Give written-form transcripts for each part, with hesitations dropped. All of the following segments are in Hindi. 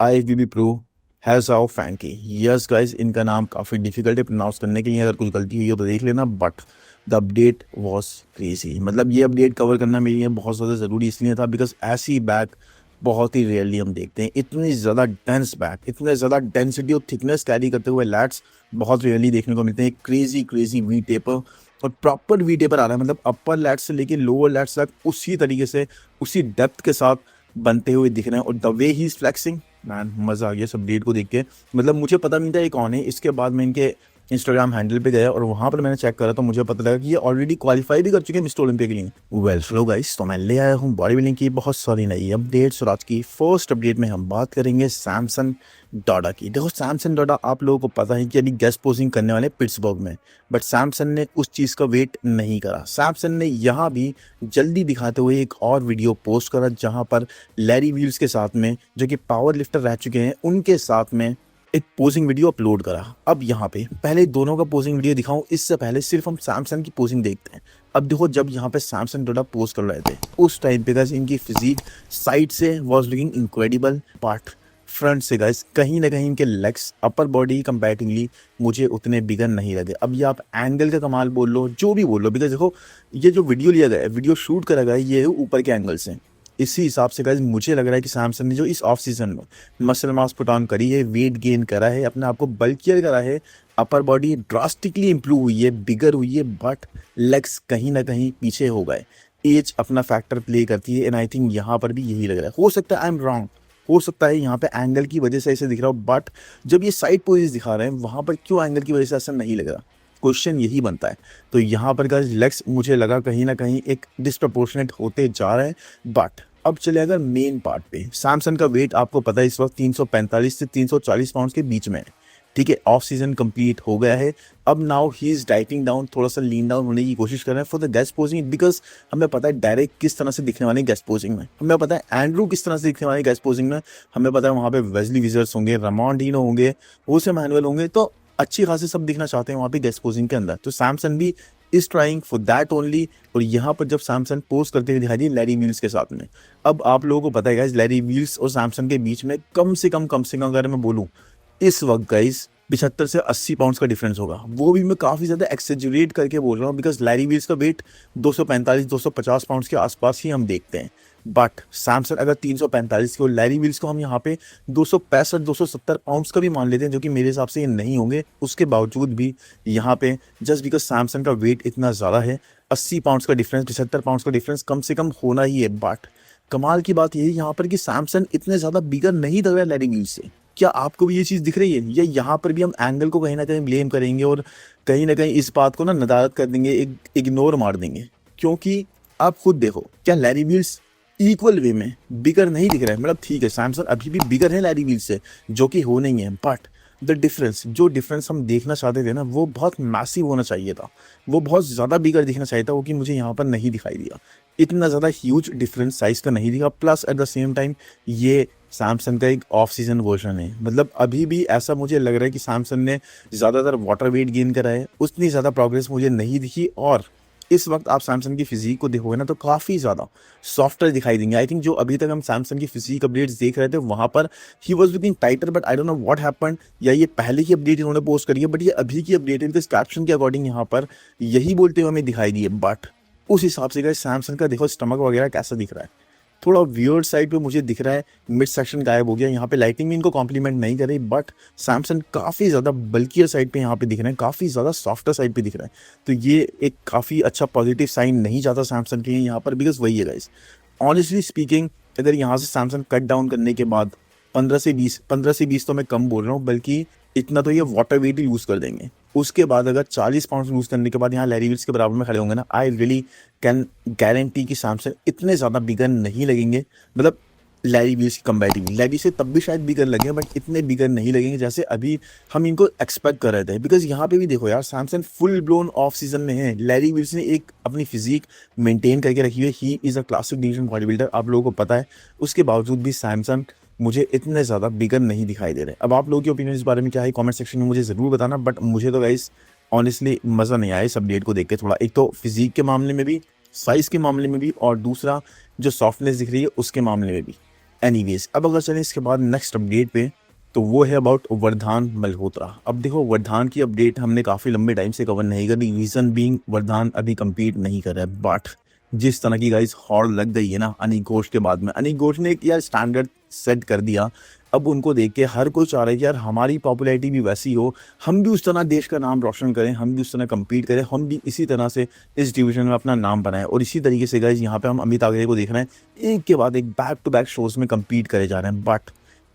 IFBB Pro हैज़ आवर फैंकी। यस गाइस, इनका नाम काफ़ी डिफिकल्ट है प्रोनाउंस करने के लिए, अगर कुछ गलती हुई हो तो देख लेना। But the update was crazy. मतलब ये अपडेट कवर करना मेरे लिए बहुत ज़्यादा ज़रूरी इसलिए था बिकॉज ऐसी बैक बहुत ही रेयरली हम देखते हैं। इतनी ज़्यादा डेंस बैक, इतने ज़्यादा डेंसिटी और थिकनेस कैरी करते हुए लैट्स बहुत रेयरली देखने को मिलते हैं। क्रेजी क्रेजी वी टेपर, और प्रॉपर वी टेपर आ रहा है, मतलब अपर लैट्स से लेके लोअर लैट्स तक उसी तरीके से, उसी डेप्थ के साथ बनते हुए दिख रहे हैं। और the way he is flexing, man मज़ा आ गया सब डेट को देख के। मतलब मुझे पता नहीं था ये कौन है। इसके बाद मैं इनके इंस्टाग्राम हैंडल पे गया और वहाँ पर मैंने चेक करा तो मुझे पता लगा कि ये ऑलरेडी क्वालिफाई भी कर चुके हैं मिस्टर ओलंपिया के लिए। वेल फ्लो गाइस, तो मैं ले आया हूँ बॉडी बिल्डिंग की बहुत सारी नई अपडेट्स। और आज की फर्स्ट अपडेट में हम बात करेंगे सैमसन डॉडा की। देखो, सैमसन डॉडा आप लोगों को पता है कि अभी गेस्ट पोजिंग करने वाले पिट्सबर्ग में, बट सैमसन ने उस चीज़ का वेट नहीं करा। सैमसन ने यहाँ भी जल्दी दिखाते हुए एक और वीडियो पोस्ट करा जहाँ पर लैरी व्हील्स के साथ में, जो कि पावर लिफ्टर रह चुके हैं, उनके साथ में एक पोजिंग वीडियो अपलोड करा। अब यहाँ पे पहले दोनों का पोजिंग वीडियो दिखाऊं, इससे पहले सिर्फ हम सैमसंग की पोजिंग देखते हैं। अब देखो, जब यहाँ पे सैमसंग डोडा पोज कर रहे थे उस टाइम पे गाइस इनकी फिजिक साइड से was looking incredible, but front से गाइस कहीं ना कहीं इनके लेग्स अपर बॉडी कंपैरेटिवली मुझे उतने बिगन नहीं लगे। अब ये आप एंगल का कमाल बोल लो, जो भी बोल लो, बिकॉज देखो ये जो वीडियो लिया गया है, वीडियो शूट करा गया है, ये ऊपर के एंगल से। इसी हिसाब से गाइस मुझे लग रहा है कि सैमसंग ने जो इस ऑफ सीजन में मसल मास पुट ऑन करी है, वेट गेन करा है, अपने आप को बल्कियर करा है, अपर बॉडी ड्रास्टिकली इंप्रूव हुई है, बिगर हुई है, बट लेग्स कहीं ना कहीं पीछे हो गए। एज अपना फैक्टर प्ले करती है, एंड आई थिंक यहाँ पर भी यही लग रहा है। हो सकता है आई एम रॉन्ग, हो सकता है यहाँ पे एंगल की वजह से ऐसे दिख रहा हो, बट जब ये साइड पोजीज दिखा रहे हैं वहाँ पर क्यों एंगल की वजह से ऐसा नहीं लग रहा? क्वेश्चन यही बनता है। तो यहाँ पर गाइस लेग्स मुझे लगा कहीं ना कहीं एक डिस्प्रपोर्शनेट होते जा रहे हैं। बट अब चले अगर मेन पार्ट पे, सैमसंग का वेट आपको पता है इस वक्त 345 से 340 पाउंड के बीच में है। ठीक है, ऑफ सीजन कंप्लीट हो गया है। अब now he is dieting down, थोड़ा सा लीन डाउन होने की कोशिश कर रहे हैं for the guest posing, because हमें पता है डायरेक्ट किस तरह से दिखने वाले गेस्ट पोजिंग में, हमें पता है एंड्रू किस तरह से दिखने वाले गेस्ट पोजिंग में, हमें पता है वहाँ पे वेस्ली विजर्स होंगे, रमॉन डीनो होंगे, होसे मैनुअल होंगे, तो अच्छी खासी सब दिखना चाहते हैं वहाँ पे गेस्ट पोजिंग के अंदर। तो सैमसंग भी is trying for that only. और यहाँ पर जब सैमसंग पोस्ट करते हुए दिखाई दी लैरी व्हील्स के साथ में, अब आप लोगों को पता है गाइस लैरी व्हील्स और सैमसंग के बीच में कम से कम अगर मैं बोलूँ इस वक्त गाइस 75 से 80 पाउंड्स का डिफरेंस होगा। वो भी मैं काफ़ी ज़्यादा एक्सेजरेट करके बोल रहा हूँ, बिकॉज लैरी व्हील्स का वेट 245-250 पाउंड्स के आसपास ही हम देखते हैं। बट सैमसंग अगर 345 को, लैरी व्हील्स को हम यहाँ पे 265-270 पाउंड्स का भी मान लेते हैं, जो कि मेरे हिसाब से ये नहीं होंगे। उसके बावजूद भी यहाँ पे जस्ट बिकॉज सैमसंग का वेट इतना ज़्यादा है, 80 पाउंड्स का डिफरेंस, 75 पाउंड्स का डिफरेंस कम से कम होना ही है। बट कमाल की बात यही यहाँ पर कि सैमसंग इतने ज़्यादा बिगर नहीं लग रहा है लैरी व्हील्स से। क्या आपको भी ये चीज़ दिख रही है, या यहाँ पर भी हम एंगल को कहीं ना कहीं ब्लेम करेंगे और कहीं ना कहीं इस बात को ना नदारत कर देंगे, इग्नोर मार देंगे? क्योंकि आप खुद देखो, क्या लैरी व्हील्स इक्वल वे में बिगर नहीं दिख रहा है? मतलब ठीक है, सैमसंग अभी भी बिगर है लैरी व्हील्स से, जो कि हो नहीं है, बट द डिफरेंस, जो डिफरेंस हम देखना चाहते थे ना, वो बहुत मैसिव होना चाहिए था, वो बहुत ज़्यादा बिगर दिखना चाहिए था, वो कि मुझे यहाँ पर नहीं दिखाई दिया। इतना ज़्यादा ह्यूज डिफरेंस साइज़ का नहीं दिखा। Plus at the same time ये सैमसंग का एक ऑफ सीजन वर्जन है, मतलब अभी भी ऐसा मुझे लग रहा है कि सैमसंग ने ज़्यादातर वाटर वेट गेन करा है, उतनी ज़्यादा प्रोग्रेस मुझे नहीं दिखी। और इस वक्त आप सैमसंग की फिजिक को देखोगे ना तो काफ़ी ज़्यादा सॉफ्टर दिखाई देंगे। आई थिंक जो अभी तक हम सैमसंग की फिजिक अपडेट्स देख रहे थे वहाँ पर ही was looking tighter, but I don't know what happened, या ये पहले की अपडेट इन्होंने पोस्ट करी है, बट ये अभी की अपडेट है, बिकॉज कैप्शन के अकॉर्डिंग यहाँ पर यही बोलते हुए हमें दिखाई दी है। बट उस हिसाब से गाइस सैमसंग का देखो स्टमक वगैरह कैसा दिख रहा है, थोड़ा वियर्ड साइड पे मुझे दिख रहा है, मिड सेक्शन गायब हो गया। यहाँ पे लाइटिंग भी इनको कॉम्प्लीमेंट नहीं कर रही, बट सैमसंग काफ़ी ज़्यादा बल्कियर साइड पे यहाँ पे दिख रहे हैं, काफ़ी ज़्यादा सॉफ्टर साइड पे दिख रहा है। तो ये एक काफ़ी अच्छा पॉजिटिव साइन नहीं जाता सैमसंग के लिए यहाँ पर, बिकॉज वही है गाइस, ऑनेस्टली स्पीकिंग, अगर यहाँ से सैमसंग कट डाउन करने के बाद 15 से 20 तो मैं कम बोल रहा हूँ, बल्कि इतना तो ये वाटर वेट ही यूज़ कर देंगे। उसके बाद अगर 40 पाउंड लूज़ करने के बाद यहाँ लैरी व्हील्स के बराबर में खड़े होंगे ना, आई रियली कैन गारंटी कि सैमसंग इतने ज़्यादा बिगर नहीं लगेंगे। मतलब लैरी व्हील्स की कंपैरेटिवली लैरी से तब भी शायद बिगर लगे, बट इतने बिगर नहीं लगेंगे जैसे अभी हम इनको एक्सपेक्ट कर रहे थे। बिकॉज यहाँ पे भी देखो यार, Samsung full blown off season में है, लैरी व्हील्स ने एक अपनी फिजिक मेंटेन करके रखी है, he is a classic division body builder, आप लोगों को पता है। उसके बावजूद भी सैमसंग मुझे इतने ज़्यादा बिगर नहीं दिखाई दे रहे। अब आप लोगों की ओपिनियन इस बारे में क्या है, कमेंट सेक्शन में मुझे ज़रूर बताना। बट मुझे तो गाइस ऑनेस्टली मज़ा नहीं आया इस अपडेट को देख के। थोड़ा एक तो फिजिक के मामले में भी, साइज़ के मामले में भी, और दूसरा जो सॉफ्टनेस दिख रही है उसके मामले में भी। एनीवेज अब अगर चलें इसके बाद नेक्स्ट अपडेट पे, तो वो है अबाउट वरदान मल्होत्रा। अब देखो वरदान की अपडेट हमने काफ़ी लंबे टाइम से कवर नहीं करी, रीज़न बीइंग वरदान अभी compete नहीं कर रहा है। बट जिस तरह की गाइस हॉड़ लग गई है ना अनिक घोष के बाद में, अनिक घोष ने एक यार स्टैंडर्ड सेट कर दिया। अब उनको देख के हर कोई चाह रहा है कि यार हमारी पॉपुलैरिटी भी वैसी हो, हम भी उस तरह देश का नाम रोशन करें, हम भी उस तरह compete करें, हम भी इसी तरह से इस डिवीजन में अपना नाम बनाएं। और इसी तरीके से गाइस यहाँ पे हम अमित आगरे को देख रहे हैं, एक के बाद एक बैक टू बैक शोज में compete करे जा रहे हैं। बट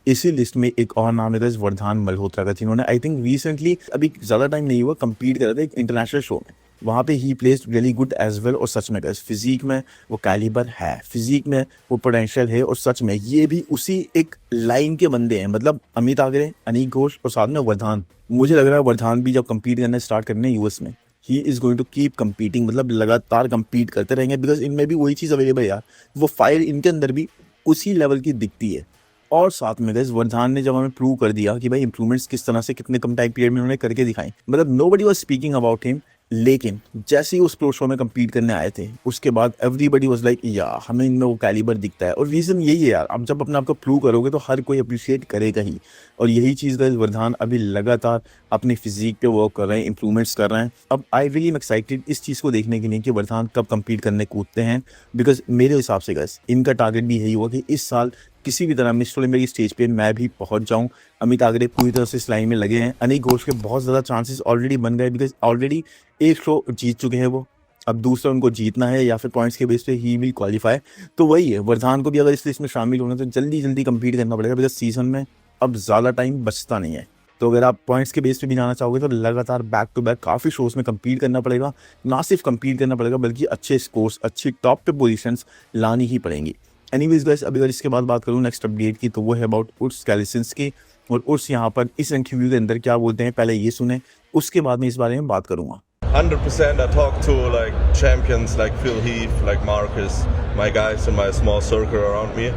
इसी लिस्ट में एक और नाम है गाइस वरदान मल्होत्रा का, जिन्होंने आई थिंक रिसेंटली अभी ज़्यादा टाइम नहीं हुआ compete कर रहे थे एक इंटरनेशनल शो में, वहाँ पे ही placed really good as well. और सच में गाइस फिजिक में वो कैलिबर है, फिजिक में वो पोटेंशियल है, और सच में ये भी उसी एक लाइन के बंदे हैं। मतलब अमित आगरे, अनिक घोष और साथ में वरदान। मुझे लग रहा है वरदान भी जब compete करना स्टार्ट करने यूएस में, he is going to keep competing, मतलब लगातार compete करते रहेंगे, बिकॉज इनमें भी वही चीज़ अवेलेबल है यार, वो फायर इनके अंदर भी उसी लेवल की दिखती है। और साथ में गाइस वरदान ने जब हमें प्रूव कर दिया कि भाई इंप्रूवमेंट्स किस तरह से कितने कम टाइम पीरियड में उन्होंने करके दिखाई, मतलब nobody was speaking about him. लेकिन जैसे ही उस प्रो शो में compete करने आए थे, उसके बाद एवरीबडी वाज लाइक या हमें इनमें वो कैलिबर दिखता है। और रीज़न यही है यार, आप जब अपने आप को प्रूव करोगे तो हर कोई अप्रिशिएट करेगा ही। और यही चीज़ गाइस वरदान अभी लगातार अपनी फिजिक पे वर्क कर रहे हैं, इंप्रूवमेंट्स कर रहे हैं। अब आई रियली एम एक्साइटेड इस चीज़ को देखने के लिए कि वरदान कब compete करने कूदते हैं, बिकॉज मेरे हिसाब से गाइस इनका टारगेट भी यही हुआ कि इस साल किसी भी तरह मिस्टर ओलंपिया की स्टेज पे मैं भी पहुंच जाऊं। अमित आगरे पूरी तरह से इस लाइन में लगे हैं, अनिक घोष के बहुत ज़्यादा चांसेस ऑलरेडी बन गए, बिकॉज ऑलरेडी एक शो जीत चुके हैं वो, अब दूसरा उनको जीतना है या फिर पॉइंट्स के बेस पे ही विल क्वालिफाई। तो वही है, वरदान को भी अगर इस लिस्ट में शामिल होना तो जल्दी जल्दी compete करना पड़ेगा, बिकॉज सीजन में अब ज़्यादा टाइम बचता नहीं है। तो अगर आप पॉइंट्स के बेस पे भी जाना चाहोगे तो लगातार बैक टू बैक काफ़ी शोज़ में compete करना पड़ेगा, ना सिर्फ compete करना पड़ेगा बल्कि अच्छे स्कोर्स, अच्छी टॉप पे पोजीशंस लानी ही पड़ेंगी। एनीवेज गाइस अभी अगर इसके बाद बात करूँ नेक्स्ट अपडेट की, तो वो है अबाउट उर्स कैलिसेंस की। और उर्स यहाँ पर इस इंटरव्यू के अंदर क्या बोलते हैं पहले ये सुने, उसके बाद में इस बारे में बात करूँगा। 100%. I talk to like champions like Phil Heath, like Marcus, my guys in my small circle around me.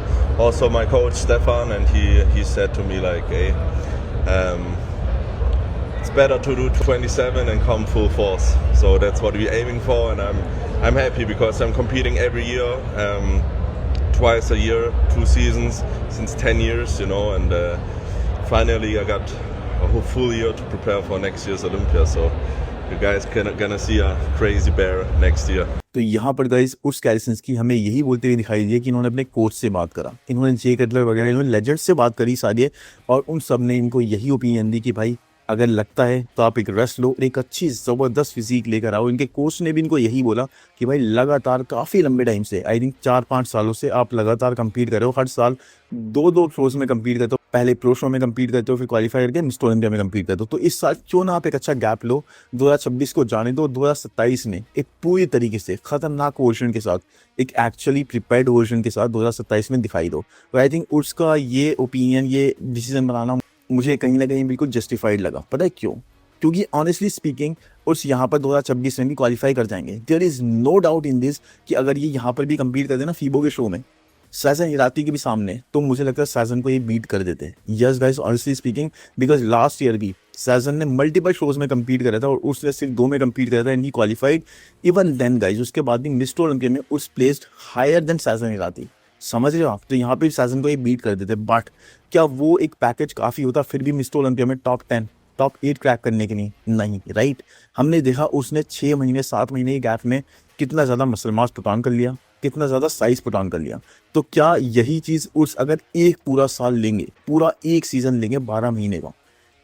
Also my coach Stefan, and he said to me like, hey, it's better to do 27 and come full force. So that's what we're aiming for, and I'm happy because I'm competing every year, twice a year, 2 seasons since 10 years, you know, and finally I got a whole full year to prepare for next year's Olympia. So you guys gonna see a crazy bear next year. तो यहाँ पर गाइस उस कैलिसेंस की हमें यही बोलते हुए दिखाई दिया कि इन्होंने अपने कोच से बात करा, इन्होंने जे कटलर वगैरह, इन्होंने लेजेंड से बात करी सारी, और उन सब ने इनको यही ओपिनियन दी कि भाई अगर लगता है तो आप एक रेस्ट लो और एक अच्छी ज़बरदस्त फिजिक लेकर आओ। इनके कोच ने भी इनको यही बोला कि भाई लगातार काफ़ी लंबे टाइम से, आई थिंक 4-5 सालों से आप लगातार compete कर रहे हो, हर साल 2-2 शोज़ में compete करते हो, पहले प्रो शो में compete करते हो, फिर क्वालिफाई करके मिस्टर ओलंपिया में compete करते हो। तो इस साल क्यों ना आप एक अच्छा गैप लो, 2026 को जाने दो, 2027 में एक पूरी तरीके से खतरनाक वर्जन के साथ, एक एक्चुअली प्रिपेयर्ड वर्जन के साथ 2027 में दिखाई दो। तो आई थिंक उसका ये ओपिनियन, ये डिसीजन बनाना मुझे कहीं ना कहीं बिल्कुल जस्टिफाइड लगा। पता है क्यों? क्योंकि ऑनेस्टली स्पीकिंग उस यहाँ पर 2026 में भी क्वालिफाई कर जाएंगे, there is no doubt in this कि अगर ये यहाँ पर भी compete कर देना फीबो के शो में साजन इराती के भी सामने, तो मुझे लगता है साजन को ये बीट कर देते हैं। Yes guys honestly speaking, because last year भी साजन ने मल्टीपल शोज में compete करा था और उसने सिर्फ 2 में compete करा था and he qualified. Even then guys उसके बाद भी मिस्टर ओलंपिया में उस प्लेस्ड हायर देन साजन इराती, समझ रहे हो आप? तो यहाँ पे साजन को ये बीट कर देते। बट क्या वो एक पैकेज काफ़ी होता फिर भी मिस्टर ओलंपिया में टॉप 10 टॉप 8 क्रैक करने के लिए? नहीं, राइट। हमने देखा उसने 6 महीने 7 महीने के गैप में कितना ज़्यादा मसल मास पुट ऑन कर लिया, कितना ज़्यादा साइज पुट ऑन कर लिया। तो क्या यही चीज़ उस अगर एक पूरा साल लेंगे, पूरा एक सीज़न लेंगे 12 महीने का,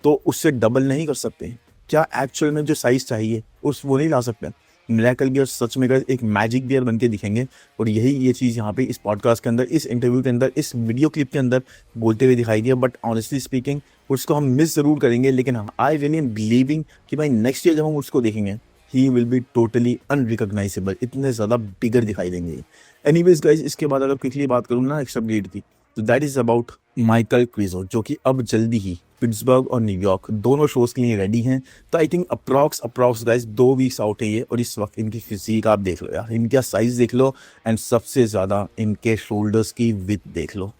तो उससे डबल नहीं कर सकते? क्या एक्चुअल में जो साइज चाहिए उस वो नहीं ला सकते? मिरेकल बियर सच में गाइस एक मैजिक बियर बन के दिखेंगे। और यही ये चीज़ यहाँ पे इस पॉडकास्ट के अंदर, इस इंटरव्यू के अंदर, इस वीडियो क्लिप के अंदर बोलते हुए दिखाई दिया। बट ऑनेस्टली स्पीकिंग उसको हम मिस ज़रूर करेंगे, लेकिन आई रियली एम बिलीविंग कि भाई नेक्स्ट ईयर जब हम उसको देखेंगे he will be totally unrecognisable, इतने ज़्यादा बिगर दिखाई देंगे। एनीवेज गाइस इसके बाद अगर क्विकली बात करूँ ना नेक्स्ट अपडेट की, तो दैट इज़ अबाउट माइकल क्रिजो, जो कि अब जल्दी ही पिट्सबर्ग और न्यूयॉर्क दोनों शोज़ के लिए रेडी हैं। तो I think approx guys 2 weeks out है ये, और इस वक्त इनकी फिजिक आप देख लो यार, इनका साइज़ देख लो, एंड सबसे ज़्यादा इनके शोल्डर्स की विड्थ देख लो।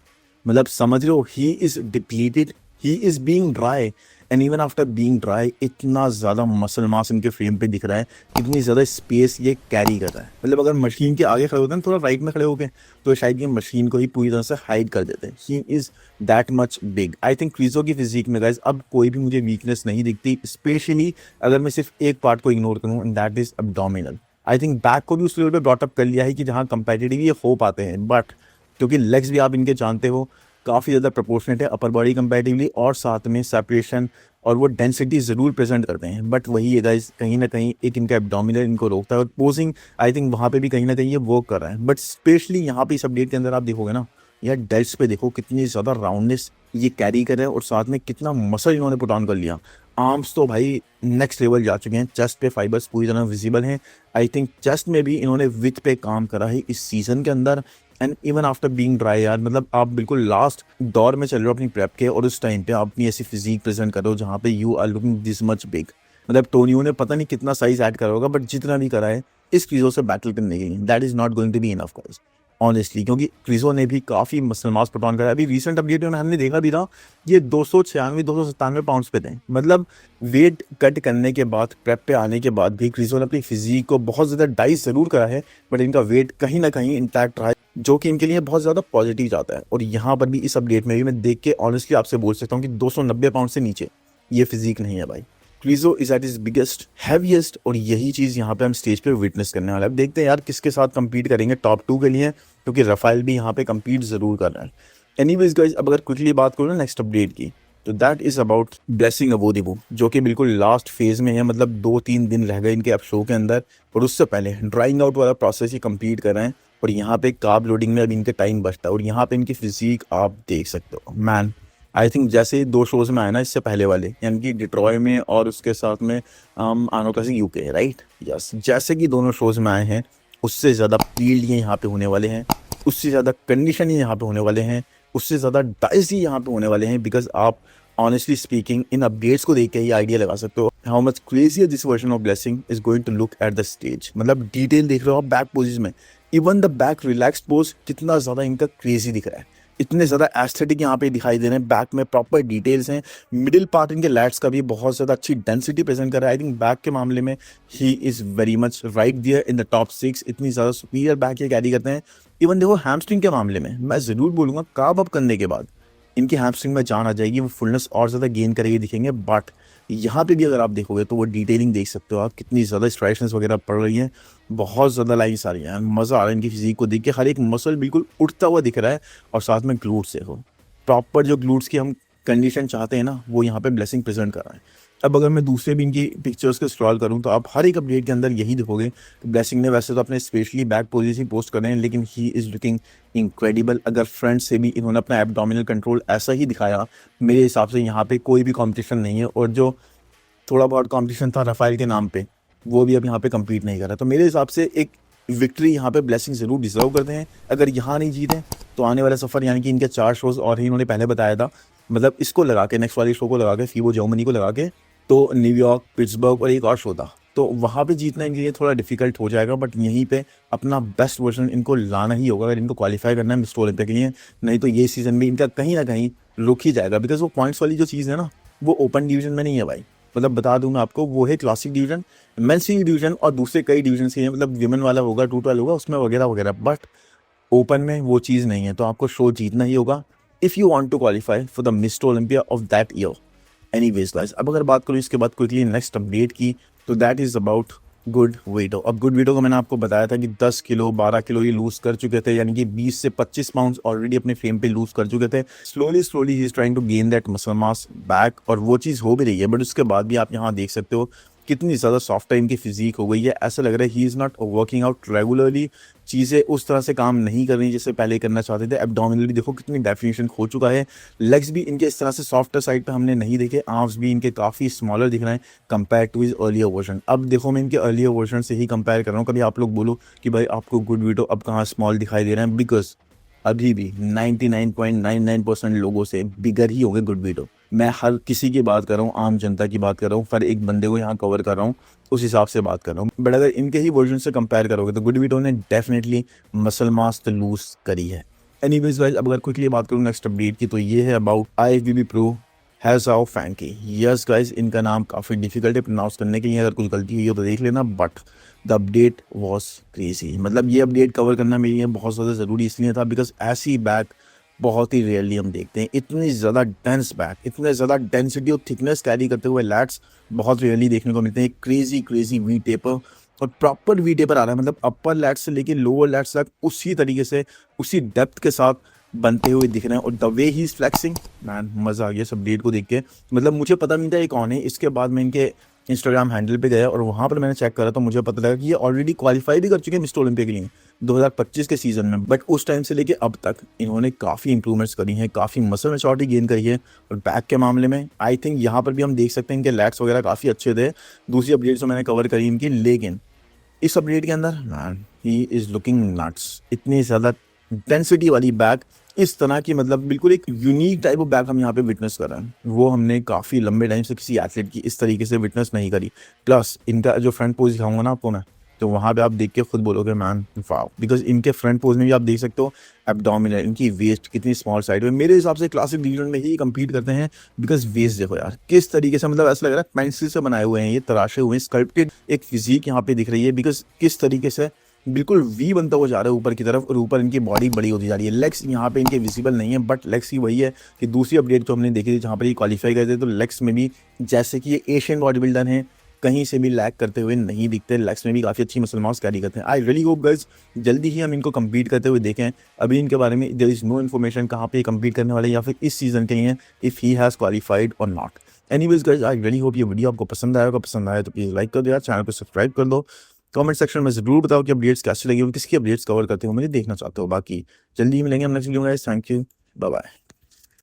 मतलब समझ रहे हो, he is depleted, he is being dry, and even after being dry इतना ज़्यादा मसल मास इनके फ्रेम पे दिख रहा है, इतनी ज़्यादा स्पेस ये कैरी कर रहा है। मतलब अगर मशीन के आगे खड़े होते हैं थोड़ा राइट में खड़े होके, तो शायद ये मशीन को ही पूरी तरह से हाइड कर देते हैं। He is that much big. I think Krizo की फिजिक में गाइज अब कोई भी मुझे वीकनेस नहीं दिखती, स्पेशली अगर मैं सिर्फ एक पार्ट को इग्नोर करूँ, and that is abdominal. I think back को भी उस लेवल पे ब्रॉटअप कर लिया है कि जहाँ कंपेटिटिव ये हो पाते हैं, बट क्योंकि लेग्स भी आप इनके जानते हो काफ़ी ज़्यादा प्रोपोर्शनेट है अपर बॉडी कंपैरेटिवली, और साथ में सेपरेशन और वो डेंसिटी ज़रूर प्रेजेंट करते हैं। बट वही है गाइस, कहीं ना कहीं एक इनका एब्डोमिनल इनको रोकता है, और पोजिंग आई थिंक वहाँ पे भी कहीं ना कहीं ये वर्क कर रहा है। बट स्पेशली यहाँ पे इस अपडेट के अंदर आप देखोगे ना, यार डेल्ट्स पे देखो कितनी ज़्यादा राउंडनेस ये कैरी कर रहे हैं, और साथ में कितना मसल इन्होंने पुट ऑन कर लिया। आर्म्स तो भाई नेक्स्ट लेवल जा चुके हैं, चेस्ट पे फाइबर्स पूरी तरह विजिबल हैं। आई थिंक चेस्ट में भी इन्होंने विथ पे काम करा है इस सीज़न के अंदर, and even after being dry. यार मतलब आप बिल्कुल लास्ट दौर में चल रहे हो अपनी प्रेप के, और उस टाइम पे आप अपनी ऐसी फिजिक प्रेजेंट कर रहे हो जहाँ पे you are looking this much big. मतलब टोनियो ने पता नहीं कितना साइज ऐड करा होगा, बट जितना भी करा है इस क्रीजो से बैटल करने के लिए, that is not going to be enough guys honestly, क्योंकि क्रीजो ने भी काफ़ी मसल मास पुट ऑन करा है। अभी रिसेंट अपडेट में हमने देखा भी था, ये 296-297 पाउंड्स पे थे। मतलब वेट कट करने के बाद, प्रेप पे आने के बाद भी क्रीजो ने अपनी फिजिक को बहुत ज़्यादा डाइस ज़रूर करा है, बट इनका वेट कहीं ना कहीं इंटैक्ट रहा है, जो कि इनके लिए बहुत ज़्यादा पॉजिटिव जाता है। और यहाँ पर भी इस अपडेट में भी मैं देख के ऑनेस्टली आपसे बोल सकता हूँ कि 290 पाउंड से नीचे ये फिजिक नहीं है भाई। Krizo is at is biggest, heaviest, और यही चीज़ यहाँ पे हम स्टेज पे विटनेस करने वाले हैं। अब देखते हैं यार किसके साथ कंपीट करेंगे टॉप 2 के लिए, क्योंकि रफाइल भी यहाँ पे कंपीट ज़रूर कर रहा है। एनीवेज गाइस, अब अगर क्विकली बात करूँ ना नेक्स्ट अपडेट की, तो दैट इज़ अबाउट ब्लेसिंग अवोदिबो, जो कि बिल्कुल लास्ट फेज में है। मतलब 2-3 दिन रह गए इनके अब शो के अंदर, और उससे पहले ड्राइंग आउट वाला प्रोसेस ही कंप्लीट कर रहे हैं, और यहाँ पे कार्ब लोडिंग में अब इनके टाइम बचता है। और यहाँ पे इनकी फिजिक आप देख सकते हो मैन। आई थिंक जैसे 2 शोज में आए ना इससे पहले वाले, यानी कि डिट्रॉय में और उसके साथ में आनो क्लासिक यूके, राइट, यस, जैसे कि दोनों शोज में आए हैं, उससे ज़्यादा फील्ड ये यहाँ पे होने वाले हैं, उससे ज़्यादा कंडीशन ये यहाँ पे होने वाले हैं, उससे ज़्यादा डाइस ही यहाँ पे होने वाले हैं। बिकॉज आप ऑनेस्टली स्पीकिंग इन अपडेट्स को देख के ही आइडिया लगा सकते हो how much crazy this version of blessing is going to look at the stage. मतलब डिटेल देख रहे हो आप बैक पोजिशन में, even the back relaxed pose कितना ज़्यादा इनका क्रेजी दिख रहा है, इतने ज़्यादा एस्थेटिक यहाँ पे दिखाई दे रहे हैं। बैक में प्रॉपर डिटेल्स हैं, मिडिल पार्ट इनके लैट्स का भी बहुत ज़्यादा अच्छी डेंसिटी प्रेजेंट कर रहा है। आई थिंक बैक के मामले में he is very much right there in the top 6, इतनी ज़्यादा सुपीरियर बैक ये कैरी करते हैं। इवन देखो हैमस्ट्रिंग के मामले में मैं ज़रूर बोलूँगा कार्ब अप करने के बाद इनकी हैमस्ट्रिंग में जान आ जाएगी, वो फुलनेस और ज़्यादा गेन करेगी दिखेंगे। बट यहाँ पे भी अगर आप देखोगे तो वो डिटेलिंग देख सकते हो आप, कितनी ज़्यादा स्ट्राइशनेस वगैरह पड़ रही हैं, बहुत ज़्यादा लाइन्स आ रही हैं। मज़ा आ रहा है इनकी फिजिक को देख के, हर एक मसल बिल्कुल उठता हुआ दिख रहा है। और साथ में ग्लूट्स देखो, प्रॉपर जो ग्लूट्स की हम कंडीशन चाहते हैं ना, वो यहाँ पे ब्लेसिंग प्रेजेंट कर रहा है। अब अगर मैं दूसरे भी इनकी पिक्चर्स को स्क्रॉल करूँ तो आप हर एक अपडेट के अंदर यही देखोगे। ब्लेसिंग ने वैसे तो अपने स्पेशली बैक पोजीशन पोस्ट कर रहे हैं, लेकिन ही इज़ लुकिंग इनक्रेडिबल। अगर फ्रंट से भी इन्होंने अपना एब्डोमिनल कंट्रोल ऐसा ही दिखाया, मेरे हिसाब से यहाँ पे कोई भी कॉम्पिटिशन नहीं है। और जो थोड़ा बहुत कॉम्पिटिशन था रफाइल के नाम पे, वो भी अब यहाँ पे कम्पीट नहीं कर रहा। तो मेरे हिसाब से एक विक्ट्री यहाँ पे ब्लेसिंग ज़रूर डिजर्व करते हैं। अगर यहाँ नहीं जीते तो आने वाला सफ़र, यानी कि इनके 4 शोज़ और ही इन्होंने पहले बताया था, मतलब इसको लगा के नेक्स्ट वाले शो को लगा के फीबो जर्मनी को लगा के, तो न्यूयॉर्क, पिट्सबर्ग और एक और शो था, तो वहाँ पे जीतना इनके लिए थोड़ा डिफिकल्ट हो जाएगा। बट यहीं पे अपना बेस्ट वर्जन इनको लाना ही होगा अगर इनको क्वालिफाई करना है मिस्टर ओलंपिया के लिए। नहीं तो ये सीज़न भी इनका कहीं ना कहीं रुक ही जाएगा। बिकॉज वो पॉइंट्स वाली जो चीज़ है ना, वो ओपन डिवीजन में नहीं है भाई। मतलब बता दूंगा आपको, वो है क्लासिक डिवीजन, मेंस डिवीजन और दूसरे कई डिवीजन के हैं। मतलब विमेन वाला होगा, 212 होगा उसमें वगैरह वगैरह, बट ओपन में वो चीज़ नहीं है। तो आपको शो जीतना ही होगा if you want to qualify for the mister Olympia of that year. Anyways guys, अब अगर बात करूँ इसके बाद क्विकली नेक्स्ट अपडेट की, तो that is about good widow. अब गुड वीडो को मैंने आपको बताया था कि 10 किलो 12 किलो ये लूज़ कर चुके थे, यानी कि 20 से 25 पाउंड्स ऑलरेडी अपने फ्रेम पे लूज़ कर चुके थे। Slowly he is trying to gain that muscle mass back, और वो चीज़ हो भी रही है। बट उसके बाद भी आप यहाँ देख सकते हो कितनी ज़्यादा सॉफ्ट टाइम की फिजिक हो गई है। ऐसा लग रहा है he is not working out regularly, चीज़ें उस तरह से काम नहीं कर रही जैसे पहले करना चाहते थे। एब्डोमिनल भी देखो कितनी डेफिनेशन खो चुका है, लेग्स भी इनके इस तरह से सॉफ्टर साइड पे हमने नहीं देखे, आर्म्स भी इनके काफ़ी स्मॉलर दिख रहे हैं compare two is earlier version. अब देखो मैं इनके अर्लियर वर्जन से ही कंपेयर कर रहा हूँ। कभी आप लोग बोलो कि भाई आपको गुड वीडो अब कहाँ स्मॉल दिखाई दे रहे हैं, बिकॉज अभी भी 99.99% लोगों से बिगर ही होंगे गुड वीडो। मैं हर किसी की बात कर रहा हूँ, आम जनता की बात कर रहा हूँ, हर एक बंदे को यहाँ कवर कर रहा हूँ, उस हिसाब से बात कर रहा हूँ। बट अगर इनके ही वर्जन से कंपेयर करोगे तो गुड वीडो ने डेफिनेटली मसल मास तो लूज करी है। एनीवेज गाइस, अब अगर क्विकली बात करूँ नेक्स्ट अपडेट की, तो ये है अबाउट IFBB प्रो हैज़ाओ फैंकी। यस गाइस, इनका नाम काफ़ी डिफिकल्ट है प्रोनाउंस करने के लिए, अगर कुछ गलती हुई हो तो देख लेना, but the update was crazy. मतलब ये अपडेट कवर करना मेरे लिए बहुत ज़्यादा ज़रूरी इसलिए था बिकॉज ऐसी बैक बहुत ही रेयरली हम देखते हैं। इतनी ज़्यादा डेंस बैक, इतने ज़्यादा डेंसिटी और थिकनेस कैरी करते हुए लैट्स बहुत रेयरली देखने को मिलते हैं। क्रेजी वी टेपर और प्रॉपर वी टेपर आ रहा है, मतलब अपर लैट्स से लेके लोअर लैट्स तक उसी तरीके से उसी डेप्थ के साथ बनते हुए दिख रहे हैं। और the way he is flexing, man मज़ा आ गया इस अपडेट को देख के। मतलब मुझे पता नहीं था ये कौन है, इसके बाद मैं इनके इंस्टाग्राम हैंडल पे गया और वहाँ पर मैंने चेक करा तो मुझे पता लगा कि ये ऑलरेडी क्वालिफाई भी कर चुके हैं मिस्टर ओलंपिया के लिए 2025 के सीज़न में। बट उस टाइम से लेके अब तक इन्होंने काफ़ी इंप्रूवमेंट्स करी हैं, काफ़ी मसल मैच्योरिटी गेन करी है। और बैक के मामले में आई थिंक यहाँ पर भी हम देख सकते हैं इनके लैग्स वगैरह काफ़ी अच्छे थे। दूसरी अपडेट्स जो मैंने कवर करी इनकी, लेकिन इस अपडेट के अंदर man he is looking nuts. इतनी ज़्यादा डेंसिटी वाली बैक, इस तरह की मतलब बिल्कुल एक यूनिक टाइप ऑफ बैक हम यहाँ पे विटनेस कर रहे हैं। वो हमने काफ़ी लंबे टाइम से किसी एथलीट की इस तरीके से विटनेस नहीं करी। प्लस इनका जो फ्रंट पोज दिखाऊंगा ना आपको मैं, तो वहाँ पे आप देख के खुद बोलोगे मैन वाओ, बिकॉज इनके फ्रंट पोज में भी आप देख सकते हो एब्डोमिनल, इनकी वेस्ट कितनी स्मॉल साइड में। मेरे हिसाब से क्लासिक डिवीजन में ही कम्पीट करते हैं बिकॉज वेस्ट देखो यार किस तरीके से, मतलब ऐसा लग रहा है पेंसिल से बनाए हुए हैं, ये तराशे हुए हैं। स्कल्प्टेड एक फिजिक यहाँ पे दिख रही है बिकॉज किस तरीके से बिल्कुल वी बनता हुआ जा रहा है ऊपर की तरफ और ऊपर इनकी बॉडी बड़ी होती जा रही है। लेग्स यहाँ पे इनके विजिबल नहीं है, बट लेग्स ही वही है कि दूसरी अपडेट जो हमने देखी थी जहाँ पर ये क्वालिफाई करते थे, तो लेग्स में भी जैसे कि ये एशियन बॉडी बिल्डर हैं, कहीं से भी लैग करते हुए नहीं दिखते। लेग्स में भी काफ़ी अच्छी मसल मास कैरी करते हैं। आई रियली होप गाइस जल्दी ही हम इनको कम्पीट करते हुए देखें। अभी इनके बारे में देयर इज़ नो इन्फॉर्मेशन कहाँ पे कम्पीट करने वाले या फिर इस सीज़न के लिए इफ़ ही हैज़ क्वालिफाइड और not. Anyways guys, I really hope ये वीडियो आपको पसंद आया होगा। पसंद आया तो प्लीज़ लाइक कर दो यार, चैनल को सब्सक्राइब कर दो। कमेंट सेक्शन में ज़रूर बताओ कि अपडेट्स कैसे लगी और किसकी अपडेट्स कवर करते हो, मुझे देखना चाहते हो। बाकी जल्दी ही मिलेंगे हम नेक्स्ट वीडियो में guys. Thank you, bye bye.